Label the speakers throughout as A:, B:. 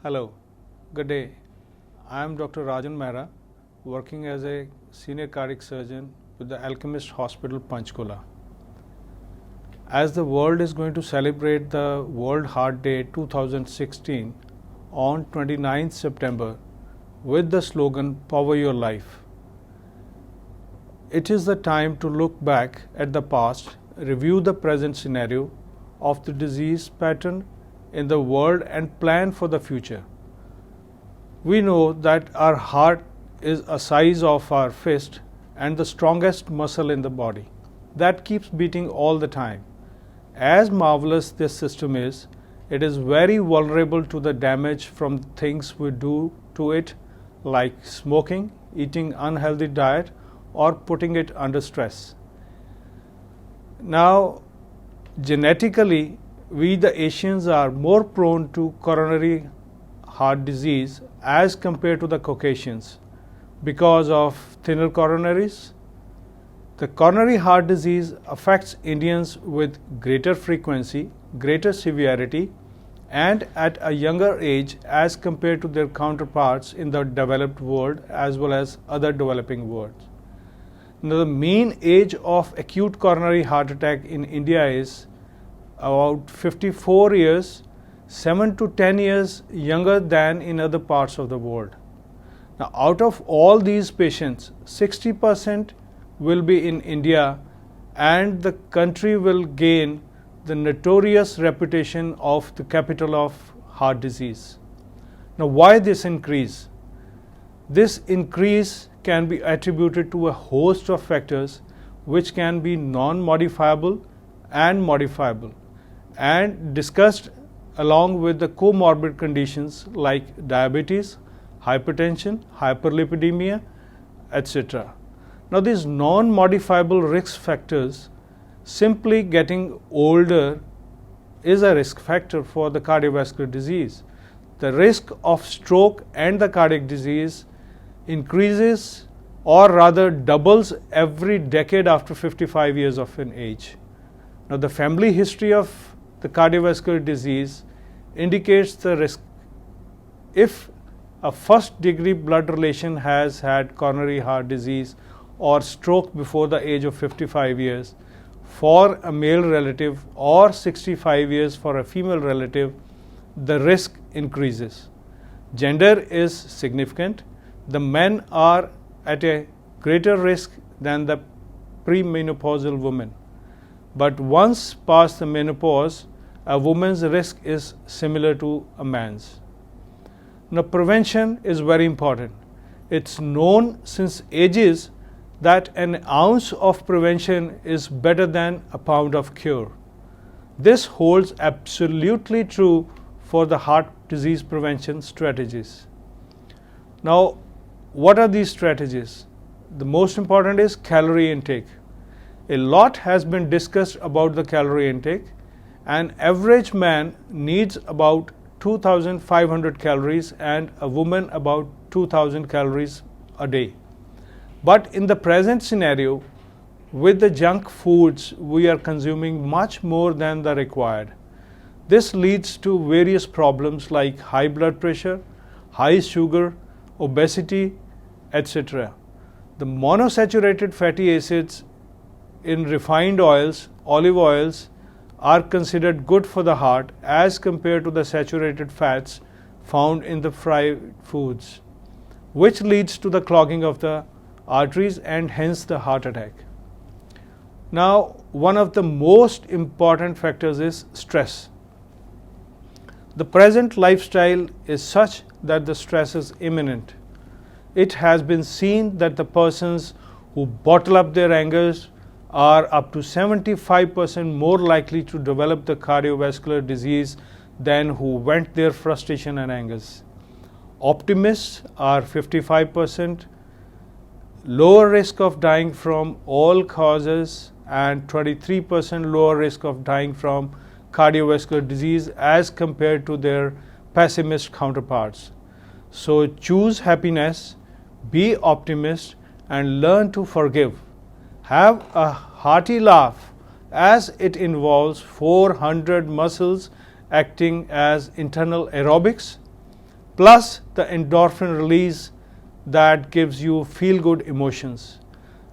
A: Hello, good day. I am Dr. Rajan Mehra, working as a senior cardiac surgeon with the Alchemist Hospital, Panchkula. As the world is going to celebrate the World Heart Day 2016 on 29th September with the slogan Power Your Life, it is the time to look back at the past, review the present scenario of the disease pattern in the world and plan for the future. We know that our heart is a size of our fist and the strongest muscle in the body that keeps beating all the time. As marvelous this system is, it is very vulnerable to the damage from things we do to it, like smoking, eating unhealthy diet, or putting it under stress. Now, genetically, we the Asians are more prone to coronary heart disease as compared to the Caucasians because of thinner coronaries. The coronary heart disease affects Indians with greater frequency, greater severity, and at a younger age as compared to their counterparts in the developed world as well as other developing worlds. Now, the mean age of acute coronary heart attack in India is about 54 years, 7 to 10 years younger than in other parts of the world. Now, out of all these patients, 60% will be in India, and the country will gain the notorious reputation of the capital of heart disease. Now, why this increase? This increase can be attributed to a host of factors which can be non-modifiable and modifiable, and discussed along with the comorbid conditions like diabetes, hypertension, hyperlipidemia, etc. Now, these non-modifiable risk factors, simply getting older is a risk factor for the cardiovascular disease. The risk of stroke and the cardiac disease increases or rather doubles every decade after 55 years of an age. Now, the family history of the cardiovascular disease indicates the risk. If a first degree blood relation has had coronary heart disease or stroke before the age of 55 years, for a male relative or 65 years for a female relative, the risk increases. Gender is significant. The men are at a greater risk than the premenopausal women. But once past the menopause, a woman's risk is similar to a man's. Now, prevention is very important. It's known since ages that an ounce of prevention is better than a pound of cure. This holds absolutely true for the heart disease prevention strategies. Now, what are these strategies? The most important is calorie intake. A lot has been discussed about the calorie intake. An average man needs about 2,500 calories and a woman about 2,000 calories a day. But in the present scenario, with the junk foods, we are consuming much more than the required. This leads to various problems like high blood pressure, high sugar, obesity, etc. The monosaturated fatty acids in refined oils, olive oils, are considered good for the heart as compared to the saturated fats found in the fried foods, which leads to the clogging of the arteries and hence the heart attack. Now, one of the most important factors is stress. The present lifestyle is such that the stress is imminent. It has been seen that the persons who bottle up their angers are up to 75% more likely to develop the cardiovascular disease than who vent their frustration and angers. Optimists are 55% lower risk of dying from all causes and 23% lower risk of dying from cardiovascular disease as compared to their pessimist counterparts. So choose happiness, be optimist, and learn to forgive. Have a hearty laugh as it involves 400 muscles acting as internal aerobics. plus the endorphin release that gives you feel-good emotions.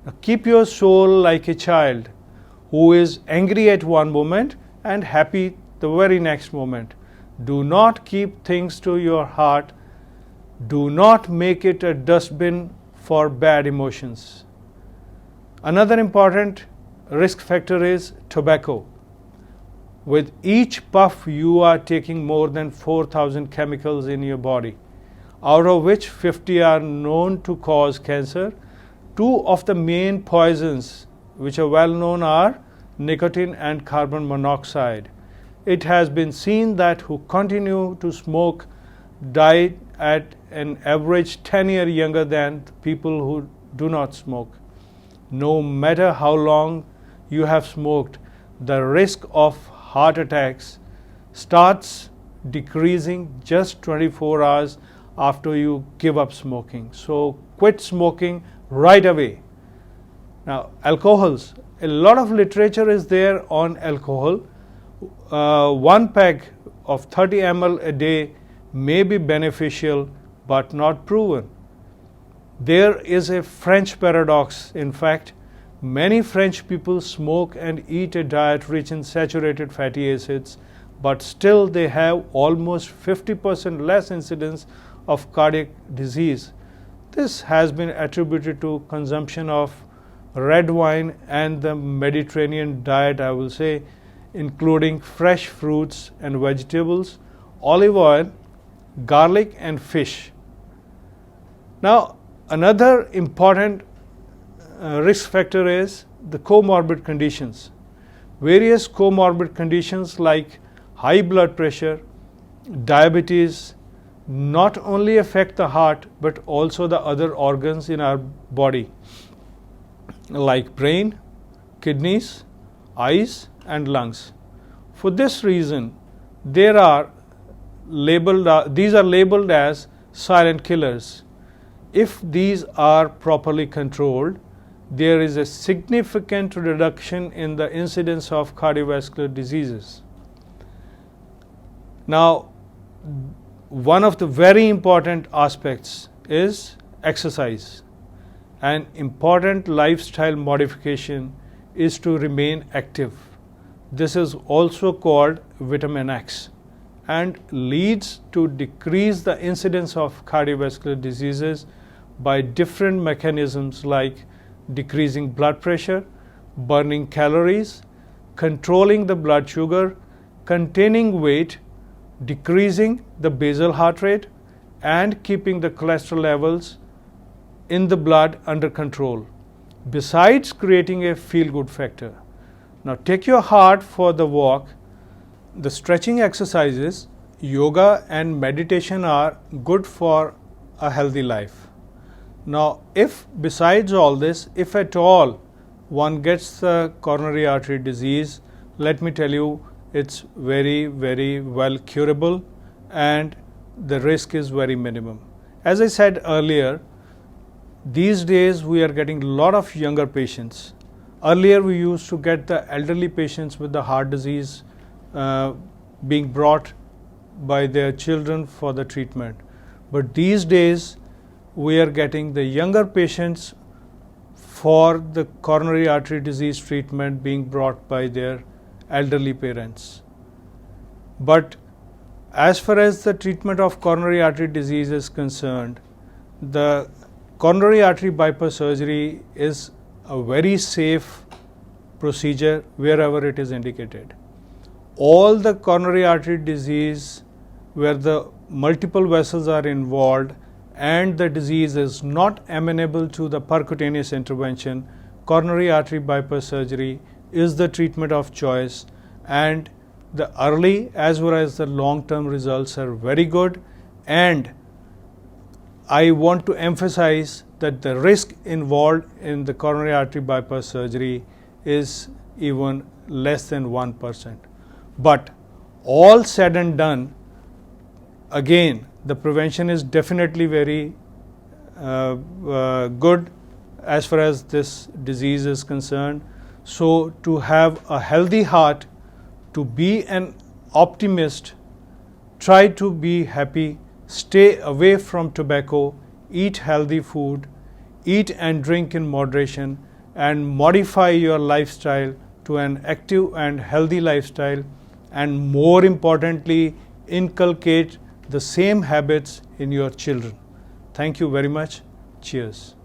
A: Now, keep your soul like a child who is angry at one moment and happy the very next moment. Do not keep things to your heart. Do not make it a dustbin for bad emotions. Another important risk factor is tobacco. With each puff, you are taking more than 4,000 chemicals in your body, out of which 50 are known to cause cancer. Two of the main poisons which are well known are nicotine and carbon monoxide. It has been seen that who continue to smoke die at an average 10 years younger than people who do not smoke. No matter how long you have smoked, the risk of heart attacks starts decreasing just 24 hours after you give up smoking. So quit smoking right away. Now, alcohols. A lot of literature is there on alcohol. One peg of 30 ml a day may be beneficial but not proven. There is a French paradox. In fact, many French people smoke and eat a diet rich in saturated fatty acids, but still they have almost 50% less incidence of cardiac disease. This has been attributed to consumption of red wine and the Mediterranean diet, I will say, including fresh fruits and vegetables, olive oil, garlic and fish. Now, another important risk factor is the comorbid conditions. Various comorbid conditions like high blood pressure, diabetes, not only affect the heart but also the other organs in our body like brain, kidneys, eyes and lungs. For this reason, these are labeled as silent killers. If these are properly controlled, there is a significant reduction in the incidence of cardiovascular diseases. Now, one of the very important aspects is exercise. An important lifestyle modification is to remain active. This is also called vitamin X and leads to decrease the incidence of cardiovascular diseases by different mechanisms like decreasing blood pressure, burning calories, controlling the blood sugar, containing weight, decreasing the basal heart rate, and keeping the cholesterol levels in the blood under control, besides creating a feel-good factor. Now, take your heart for the walk. The stretching exercises, yoga and meditation are good for a healthy life. Now, if besides all this, if at all one gets the coronary artery disease, let me tell you, it's very, very well curable and the risk is very minimum. As I said earlier, these days we are getting a lot of younger patients. Earlier we used to get the elderly patients with the heart disease being brought by their children for the treatment. But these days we are getting the younger patients for the coronary artery disease treatment being brought by their elderly parents. But as far as the treatment of coronary artery disease is concerned, the coronary artery bypass surgery is a very safe procedure wherever it is indicated. All the coronary artery disease where the multiple vessels are involved and the disease is not amenable to the percutaneous intervention, coronary artery bypass surgery is the treatment of choice, and the early as well as the long-term results are very good. And I want to emphasize that the risk involved in the coronary artery bypass surgery is even less than 1%. But all said and done, again, the prevention is definitely very good as far as this disease is concerned. So to have a healthy heart, to be an optimist, try to be happy, stay away from tobacco, eat healthy food, eat and drink in moderation, and modify your lifestyle to an active and healthy lifestyle, and more importantly, inculcate the same habits in your children. Thank you very much. Cheers.